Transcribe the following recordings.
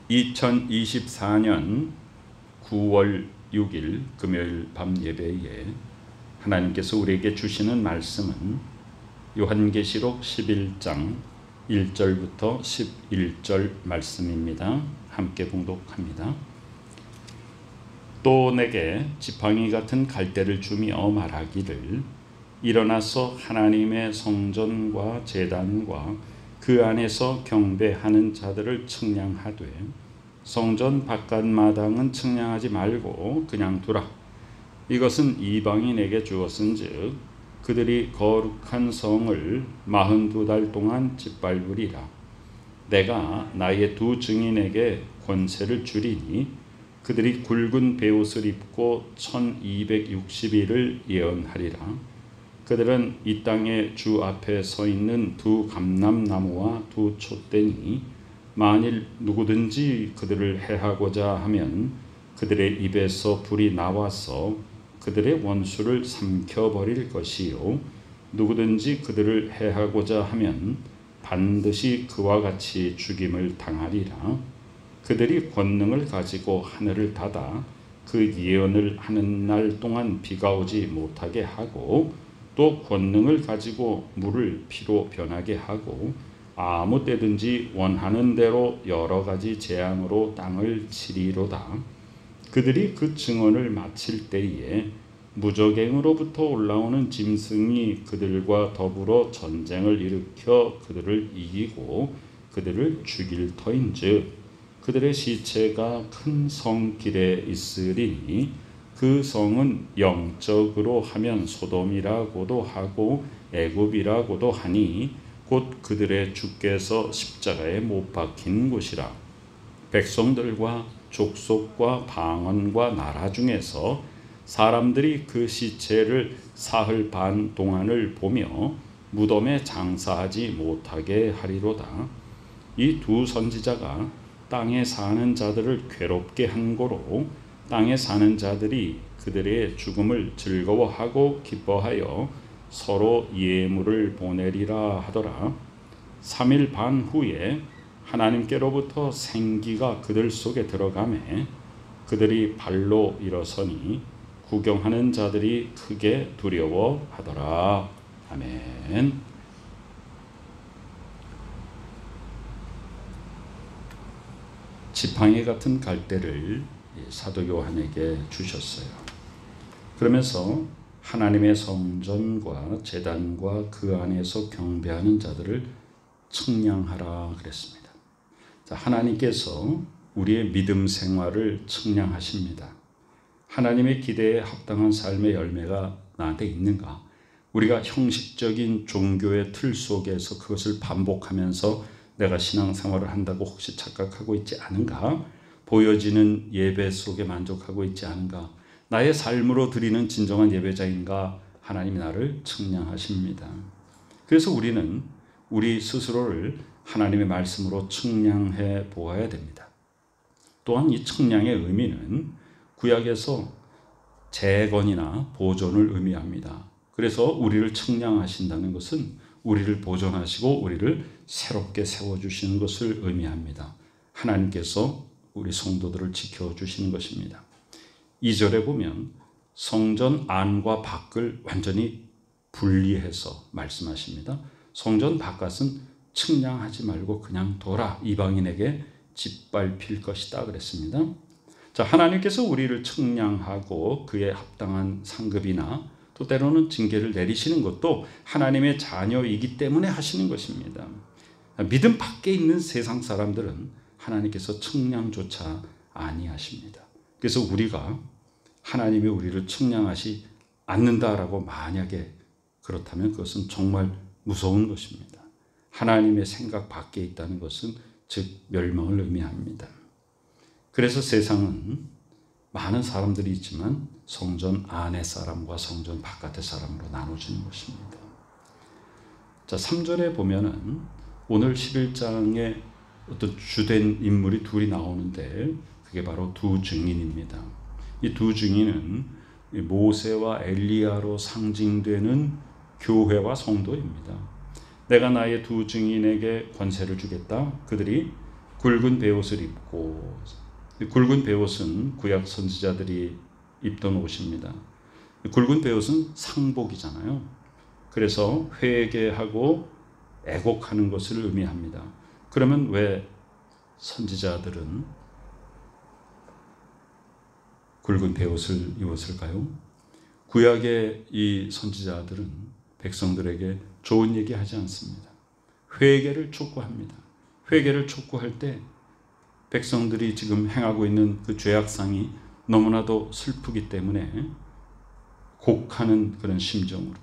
2024년 9월 6일 금요일 밤 예배에 하나님께서 우리에게 주시는 말씀은 요한계시록 11장 1절부터 11절 말씀입니다. 함께 봉독합니다. 또 내게 지팡이 같은 갈대를 주며 말하기를 일어나서 하나님의 성전과 제단과 그 안에서 경배하는 자들을 측량하되 성전 바깥 마당은 측량하지 말고 그냥 두라. 이것은 이방인에게 주었은즉 그들이 거룩한 성을 42달 동안 짓밟으리라. 내가 나의 두 증인에게 권세를 주리니 그들이 굵은 베옷을 입고 1260일을 예언하리라. 그들은 이 땅의 주 앞에 서 있는 두 감람나무와 두 촛대니 만일 누구든지 그들을 해하고자 하면 그들의 입에서 불이 나와서 그들의 원수를 삼켜버릴 것이요 누구든지 그들을 해하고자 하면 반드시 그와 같이 죽임을 당하리라. 그들이 권능을 가지고 하늘을 닫아 그 예언을 하는 날 동안 비가 오지 못하게 하고 또 권능을 가지고 물을 피로 변하게 하고 아무 때든지 원하는 대로 여러 가지 재앙으로 땅을 치리로다. 그들이 그 증언을 마칠 때에 무저갱으로부터 올라오는 짐승이 그들과 더불어 전쟁을 일으켜 그들을 이기고 그들을 죽일 터인즉 그들의 시체가 큰 성 길에 있으리니 그 성은 영적으로 하면 소돔이라고도 하고 애굽이라고도 하니 곧 그들의 주께서 십자가에 못 박힌 곳이라. 백성들과 족속과 방언과 나라 중에서 사람들이 그 시체를 사흘 반 동안을 보며 무덤에 장사하지 못하게 하리로다. 이 두 선지자가 땅에 사는 자들을 괴롭게 한 고로 땅에 사는 자들이 그들의 죽음을 즐거워하고 기뻐하여 서로 예물을 보내리라 하더라. 3일 반 후에 하나님께로부터 생기가 그들 속에 들어가매 그들이 발로 일어서니 구경하는 자들이 크게 두려워하더라. 아멘. 지팡이 같은 갈대를 사도 요한에게 주셨어요. 그러면서 하나님의 성전과 제단과 그 안에서 경배하는 자들을 측량하라 그랬습니다. 자, 하나님께서 우리의 믿음 생활을 측량하십니다. 하나님의 기대에 합당한 삶의 열매가 나한테 있는가? 우리가 형식적인 종교의 틀 속에서 그것을 반복하면서 내가 신앙생활을 한다고 혹시 착각하고 있지 않은가? 보여지는 예배 속에 만족하고 있지 않은가? 나의 삶으로 드리는 진정한 예배자인가? 하나님이 나를 측량하십니다. 그래서 우리는 우리 스스로를 하나님의 말씀으로 측량해 보아야 됩니다. 또한 이 측량의 의미는 구약에서 재건이나 보존을 의미합니다. 그래서 우리를 측량하신다는 것은 우리를 보존하시고 우리를 새롭게 세워주시는 것을 의미합니다. 하나님께서 우리 성도들을 지켜주시는 것입니다. 2절에 보면 성전 안과 밖을 완전히 분리해서 말씀하십니다. 성전 바깥은 측량하지 말고 그냥 둬라. 이방인에게 짓밟힐 것이다 그랬습니다. 자, 하나님께서 우리를 측량하고 그에 합당한 상급이나 또 때로는 징계를 내리시는 것도 하나님의 자녀이기 때문에 하시는 것입니다. 믿음 밖에 있는 세상 사람들은 하나님께서 측량조차 아니하십니다. 그래서 우리가 하나님이 우리를 측량하지 않는다라고 만약에 그렇다면 그것은 정말 무서운 것입니다. 하나님의 생각 밖에 있다는 것은 즉 멸망을 의미합니다. 그래서 세상은 많은 사람들이 있지만 성전 안의 사람과 성전 바깥의 사람으로 나눠지는 것입니다. 자, 3절에 보면은 오늘 11장에 어떤 주된 인물이 둘이 나오는데 그게 바로 두 증인입니다. 이 두 증인은 모세와 엘리야로 상징되는 교회와 성도입니다. 내가 나의 두 증인에게 권세를 주겠다. 그들이 굵은 베옷을 입고, 굵은 베옷은 구약 선지자들이 입던 옷입니다. 굵은 베옷은 상복이잖아요. 그래서 회개하고 애곡하는 것을 의미합니다. 그러면 왜 선지자들은 굵은 베옷을 입었을까요? 구약의 이 선지자들은 백성들에게 좋은 얘기 하지 않습니다. 회개를 촉구합니다. 회개를 촉구할 때 백성들이 지금 행하고 있는 그 죄악상이 너무나도 슬프기 때문에 곡하는 그런 심정으로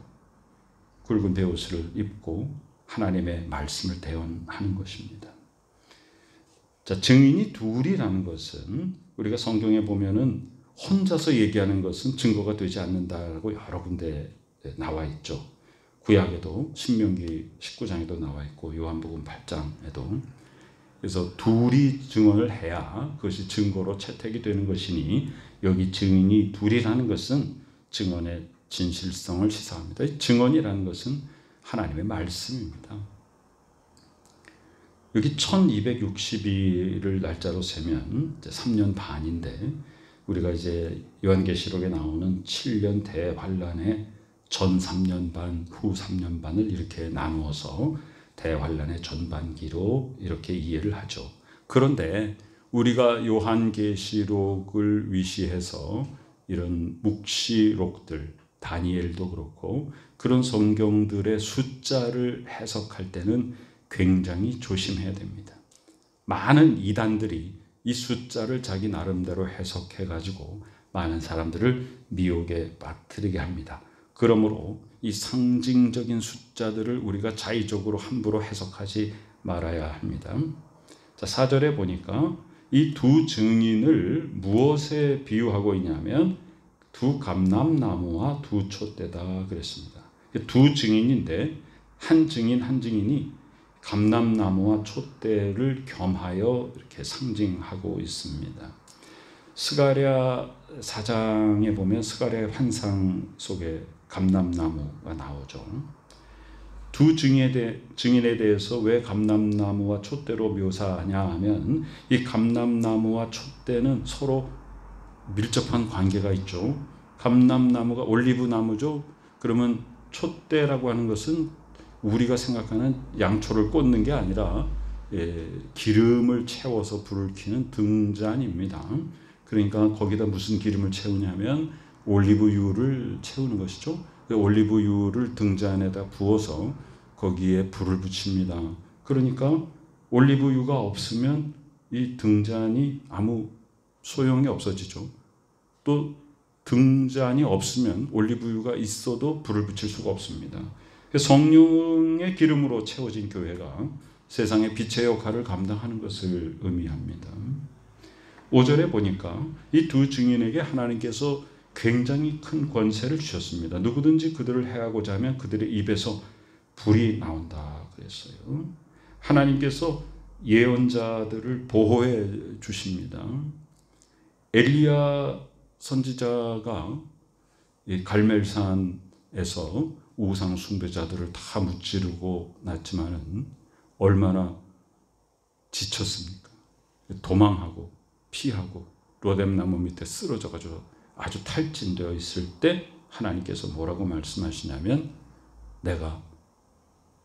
굵은 베옷을 입고 하나님의 말씀을 대언하는 것입니다. 자, 증인이 둘이라는 것은 우리가 성경에 보면은 혼자서 얘기하는 것은 증거가 되지 않는다라고 여러 군데 나와 있죠. 구약에도 신명기 19장에도 나와 있고 요한복음 8장에도. 그래서 둘이 증언을 해야 그것이 증거로 채택이 되는 것이니 여기 증인이 둘이라는 것은 증언의 진실성을 시사합니다. 증언이라는 것은 하나님의 말씀입니다. 여기 1260일을 날짜로 세면 이제 3년 반인데 우리가 이제 요한계시록에 나오는 7년 대환란의 전 3년 반, 후 3년 반을 이렇게 나누어서 대환란의 전반기로 이렇게 이해를 하죠. 그런데 우리가 요한계시록을 위시해서 이런 묵시록들, 다니엘도 그렇고 그런 성경들의 숫자를 해석할 때는 굉장히 조심해야 됩니다. 많은 이단들이 이 숫자를 자기 나름대로 해석해가지고 많은 사람들을 미혹에 빠뜨리게 합니다. 그러므로 이 상징적인 숫자들을 우리가 자의적으로 함부로 해석하지 말아야 합니다. 자, 4절에 보니까 이 두 증인을 무엇에 비유하고 있냐면 두 감람나무와 두 촛대다 그랬습니다. 두 증인인데 한 증인이 감람나무와 촛대를 겸하여 이렇게 상징하고 있습니다. 스가랴 4장에 보면 스가랴의 환상 속에 감람나무가 나오죠. 두 증인에 대해서 왜 감람나무와 촛대로 묘사하냐 하면 이 감람나무와 촛대는 서로 밀접한 관계가 있죠. 감람나무가 올리브나무죠. 그러면 촛대라고 하는 것은 우리가 생각하는 양초를 꽂는 게 아니라 기름을 채워서 불을 켜는 등잔입니다. 그러니까 거기다 무슨 기름을 채우냐면 올리브유를 채우는 것이죠. 올리브유를 등잔에다 부어서 거기에 불을 붙입니다. 그러니까 올리브유가 없으면 이 등잔이 아무 소용이 없어지죠. 또 등잔이 없으면 올리브유가 있어도 불을 붙일 수가 없습니다. 성령의 기름으로 채워진 교회가 세상의 빛의 역할을 감당하는 것을 의미합니다. 5절에 보니까 이 두 증인에게 하나님께서 굉장히 큰 권세를 주셨습니다. 누구든지 그들을 해하고자 하면 그들의 입에서 불이 나온다 그랬어요. 하나님께서 예언자들을 보호해 주십니다. 엘리야 선지자가 이 갈멜산에서 우상 숭배자들을 다 무찌르고 났지만은 얼마나 지쳤습니까? 도망하고 피하고 로뎀나무 밑에 쓰러져가지고 아주 탈진되어 있을 때 하나님께서 뭐라고 말씀하시냐면 내가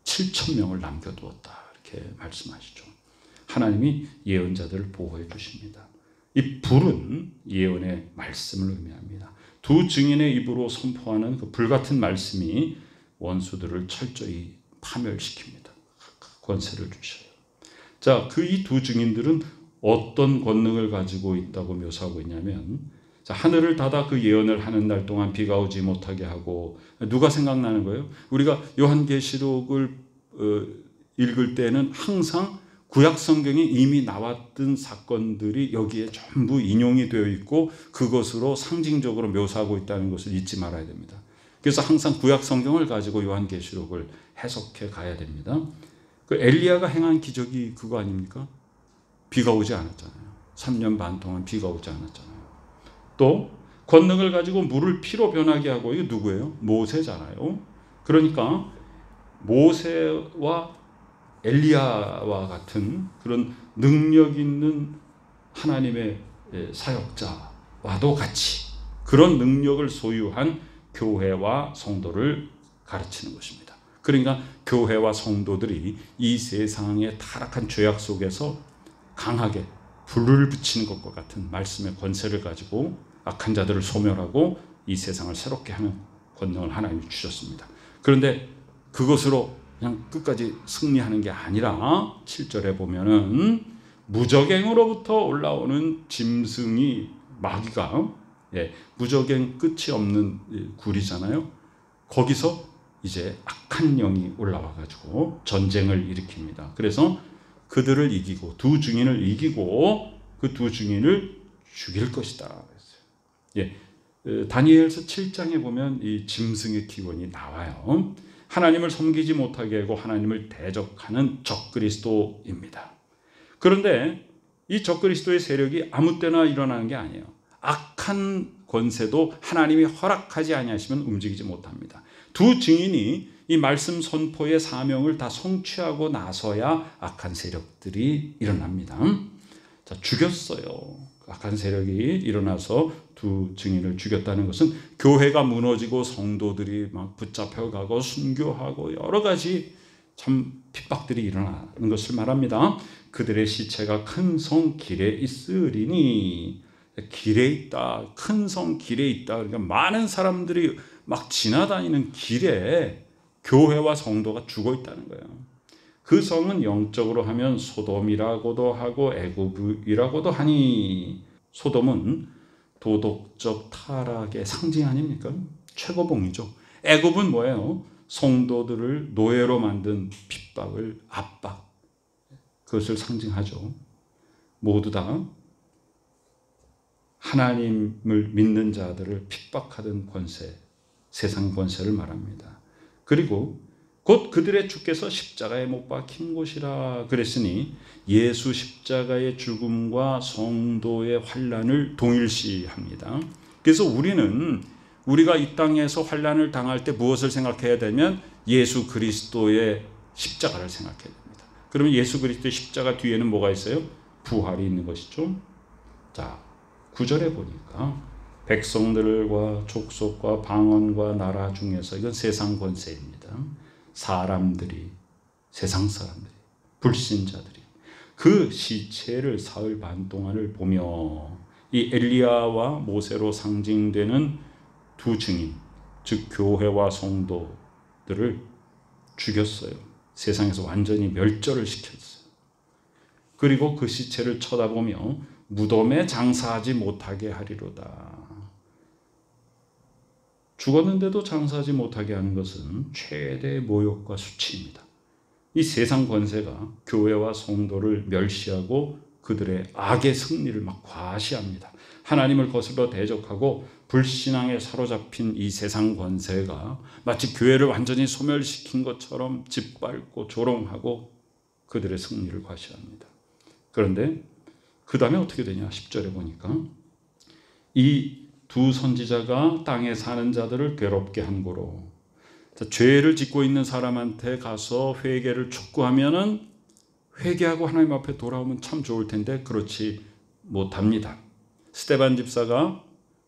7,000명을 남겨두었다 이렇게 말씀하시죠. 하나님이 예언자들을 보호해 주십니다. 이 불은 예언의 말씀을 의미합니다. 두 증인의 입으로 선포하는 그 불같은 말씀이 원수들을 철저히 파멸시킵니다. 권세를 주셔요. 자, 그 이 두 증인들은 어떤 권능을 가지고 있다고 묘사하고 있냐면 자, 하늘을 닫아 그 예언을 하는 날 동안 비가 오지 못하게 하고 누가 생각나는 거예요? 우리가 요한계시록을 읽을 때는 항상 구약 성경에 이미 나왔던 사건들이 여기에 전부 인용이 되어 있고 그것으로 상징적으로 묘사하고 있다는 것을 잊지 말아야 됩니다. 그래서 항상 구약 성경을 가지고 요한계시록을 해석해 가야 됩니다. 그 엘리야가 행한 기적이 그거 아닙니까? 비가 오지 않았잖아요. 3년 반 동안 비가 오지 않았잖아요. 또 권능을 가지고 물을 피로 변하게 하고 이게 누구예요? 모세잖아요. 그러니까 모세와 엘리야와 같은 그런 능력 있는 하나님의 사역자와도 같이 그런 능력을 소유한 교회와 성도를 가르치는 것입니다. 그러니까 교회와 성도들이 이 세상의 타락한 죄악 속에서 강하게 불을 붙이는 것과 같은 말씀의 권세를 가지고 악한 자들을 소멸하고 이 세상을 새롭게 하는 권능을 하나님이 주셨습니다. 그런데 그것으로 그냥 끝까지 승리하는 게 아니라 7절에 보면은 무적행으로부터 올라오는 짐승이 마귀가 무적행 끝이 없는 굴이잖아요. 거기서 이제 악한 영이 올라와 가지고 전쟁을 일으킵니다. 그래서 그들을 이기고 두 증인을 이기고 그 두 증인을 죽일 것이다. 다니엘서 7장에 보면 이 짐승의 기원이 나와요. 하나님을 섬기지 못하게 하고 하나님을 대적하는 적그리스도입니다. 그런데 이 적그리스도의 세력이 아무 때나 일어나는 게 아니에요. 악한 권세도 하나님이 허락하지 아니하시면 움직이지 못합니다. 두 증인이 이 말씀 선포의 사명을 다 성취하고 나서야 악한 세력들이 일어납니다. 자, 죽였어요. 악한 세력이 일어나서 두 증인을 죽였다는 것은 교회가 무너지고 성도들이 막 붙잡혀가고 순교하고 여러 가지 참 핍박들이 일어나는 것을 말합니다. 그들의 시체가 큰 성 길에 있으리니, 길에 있다, 큰 성 길에 있다. 그러니까 많은 사람들이 막 지나다니는 길에 교회와 성도가 죽어 있다는 거예요. 그 성은 영적으로 하면 소돔이라고도 하고 애굽이라고도 하니, 소돔은 도덕적 타락의 상징 아닙니까? 최고봉이죠. 애굽은 뭐예요? 성도들을 노예로 만든 핍박을, 압박, 그것을 상징하죠. 모두 다 하나님을 믿는 자들을 핍박하던 권세, 세상 권세를 말합니다. 그리고 곧 그들의 주께서 십자가에 못 박힌 곳이라 그랬으니 예수 십자가의 죽음과 성도의 환난을 동일시합니다. 그래서 우리가 이 땅에서 환난을 당할 때 무엇을 생각해야 되면 예수 그리스도의 십자가를 생각해야 됩니다. 그러면 예수 그리스도의 십자가 뒤에는 뭐가 있어요? 부활이 있는 것이죠. 자, 9절에 보니까 백성들과 족속과 방언과 나라 중에서, 이건 세상 권세입니다. 사람들이, 세상 사람들이, 불신자들이 그 시체를 사흘 반 동안을 보며 이 엘리야와 모세로 상징되는 두 증인, 즉 교회와 성도들을 죽였어요. 세상에서 완전히 멸절을 시켰어요. 그리고 그 시체를 쳐다보며 무덤에 장사하지 못하게 하리로다. 죽었는데도 장사하지 못하게 하는 것은 최대의 모욕과 수치입니다. 이 세상 권세가 교회와 성도를 멸시하고 그들의 악의 승리를 막 과시합니다. 하나님을 거슬러 대적하고 불신앙에 사로잡힌 이 세상 권세가 마치 교회를 완전히 소멸시킨 것처럼 짓밟고 조롱하고 그들의 승리를 과시합니다. 그런데 그 다음에 어떻게 되냐? 10절에 보니까 이 두 선지자가 땅에 사는 자들을 괴롭게 한 고로. 죄를 짓고 있는 사람한테 가서 회개를 촉구하면은 회개하고 하나님 앞에 돌아오면 참 좋을 텐데 그렇지 못합니다. 스데반 집사가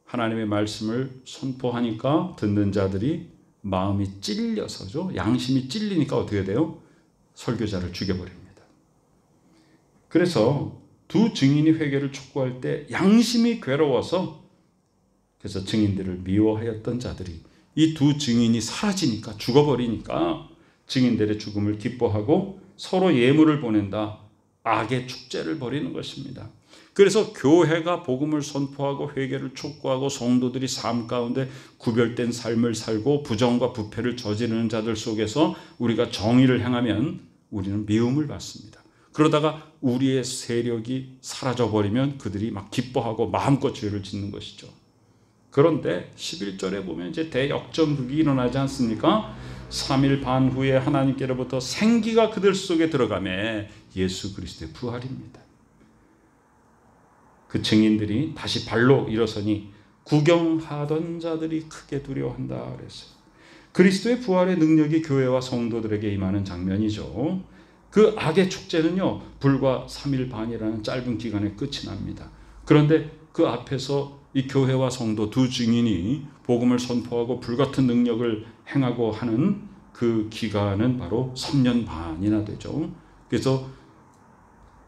하나님의 말씀을 선포하니까 듣는 자들이 마음이 찔려서죠. 양심이 찔리니까 어떻게 돼요? 설교자를 죽여버립니다. 그래서 두 증인이 회개를 촉구할 때 양심이 괴로워서, 그래서 증인들을 미워하였던 자들이 이 두 증인이 사라지니까, 죽어버리니까 증인들의 죽음을 기뻐하고 서로 예물을 보낸다. 악의 축제를 벌이는 것입니다. 그래서 교회가 복음을 선포하고 회개를 촉구하고 성도들이 삶 가운데 구별된 삶을 살고 부정과 부패를 저지르는 자들 속에서 우리가 정의를 행하면 우리는 미움을 받습니다. 그러다가 우리의 세력이 사라져버리면 그들이 막 기뻐하고 마음껏 죄를 짓는 것이죠. 그런데 11절에 보면 이제 대역전극이 일어나지 않습니까? 3일 반 후에 하나님께로부터 생기가 그들 속에 들어가매 예수 그리스도의 부활입니다. 그 증인들이 다시 발로 일어서니 구경하던 자들이 크게 두려워한다 그랬어요. 그리스도의 부활의 능력이 교회와 성도들에게 임하는 장면이죠. 그 악의 축제는요, 불과 3일 반이라는 짧은 기간에 끝이 납니다. 그런데 그 앞에서 이 교회와 성도 두 증인이 복음을 선포하고 불같은 능력을 행하고 하는 그 기간은 바로 3년 반이나 되죠. 그래서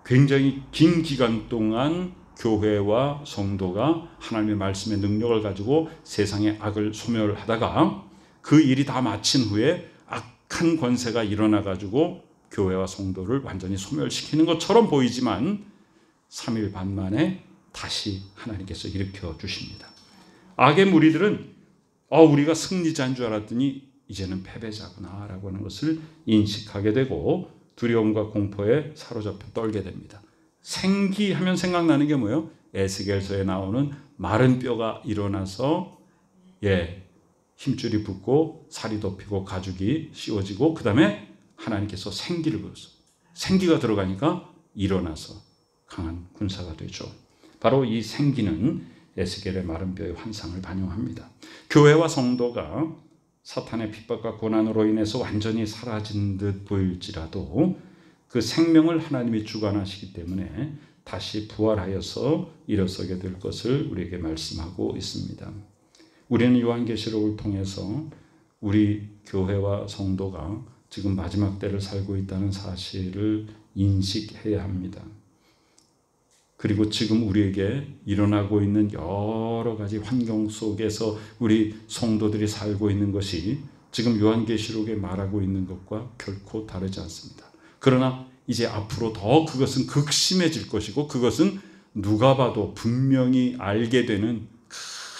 굉장히 긴 기간 동안 교회와 성도가 하나님의 말씀의 능력을 가지고 세상의 악을 소멸하다가 그 일이 다 마친 후에 악한 권세가 일어나 가지고 교회와 성도를 완전히 소멸시키는 것처럼 보이지만 3일 반 만에 다시 하나님께서 일으켜 주십니다. 악의 무리들은 우리가 승리자인 줄 알았더니 이제는 패배자구나 라고 하는 것을 인식하게 되고 두려움과 공포에 사로잡혀 떨게 됩니다. 생기하면 생각나는 게 뭐예요? 에스겔서에 나오는 마른 뼈가 일어나서 힘줄이 붙고 살이 덮이고 가죽이 씌워지고 그 다음에 하나님께서 생기를 부었어. 생기가 들어가니까 일어나서 강한 군사가 되죠. 바로 이 생기는 에스겔의 마른 뼈의 환상을 반영합니다. 교회와 성도가 사탄의 핍박과 고난으로 인해서 완전히 사라진 듯 보일지라도 그 생명을 하나님이 주관하시기 때문에 다시 부활하여서 일어서게 될 것을 우리에게 말씀하고 있습니다. 우리는 요한계시록을 통해서 우리 교회와 성도가 지금 마지막 때를 살고 있다는 사실을 인식해야 합니다. 그리고 지금 우리에게 일어나고 있는 여러 가지 환경 속에서 우리 성도들이 살고 있는 것이 지금 요한계시록에 말하고 있는 것과 결코 다르지 않습니다. 그러나 이제 앞으로 더 그것은 극심해질 것이고 그것은 누가 봐도 분명히 알게 되는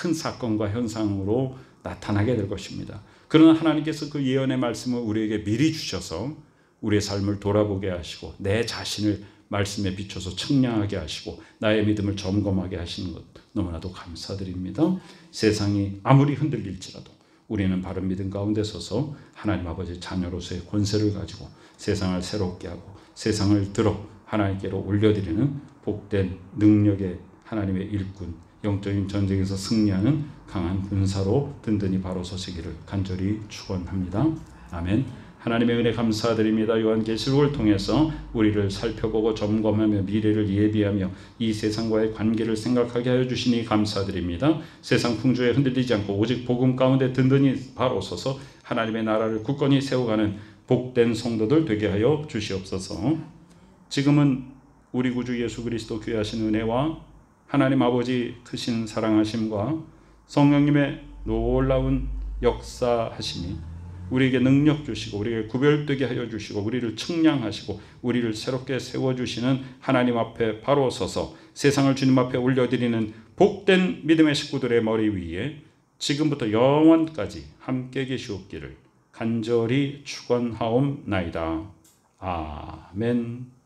큰 사건과 현상으로 나타나게 될 것입니다. 그러나 하나님께서 그 예언의 말씀을 우리에게 미리 주셔서 우리의 삶을 돌아보게 하시고 내 자신을 말씀에 비춰서 측량하게 하시고 나의 믿음을 점검하게 하시는 것 너무나도 감사드립니다. 세상이 아무리 흔들릴지라도 우리는 바른 믿음 가운데 서서 하나님 아버지 자녀로서의 권세를 가지고 세상을 새롭게 하고 세상을 들어 하나님께로 올려드리는 복된 능력의 하나님의 일꾼, 영적인 전쟁에서 승리하는 강한 군사로 든든히 바로 서시기를 간절히 축원합니다. 아멘. 하나님의 은혜 감사드립니다. 요한계시록을 통해서 우리를 살펴보고 점검하며 미래를 예비하며 이 세상과의 관계를 생각하게 하여 주시니 감사드립니다. 세상 풍조에 흔들리지 않고 오직 복음 가운데 든든히 바로 서서 하나님의 나라를 굳건히 세워가는 복된 성도들 되게 하여 주시옵소서. 지금은 우리 구주 예수 그리스도 귀하신 은혜와 하나님 아버지 크신 사랑하심과 성령님의 놀라운 역사하심이 우리에게 능력 주시고 우리에게 구별되게 하여 주시고 우리를 측량하시고 우리를 새롭게 세워주시는 하나님 앞에 바로 서서 세상을 주님 앞에 올려드리는 복된 믿음의 식구들의 머리 위에 지금부터 영원까지 함께 계시옵기를 간절히 축원하옵나이다. 아멘.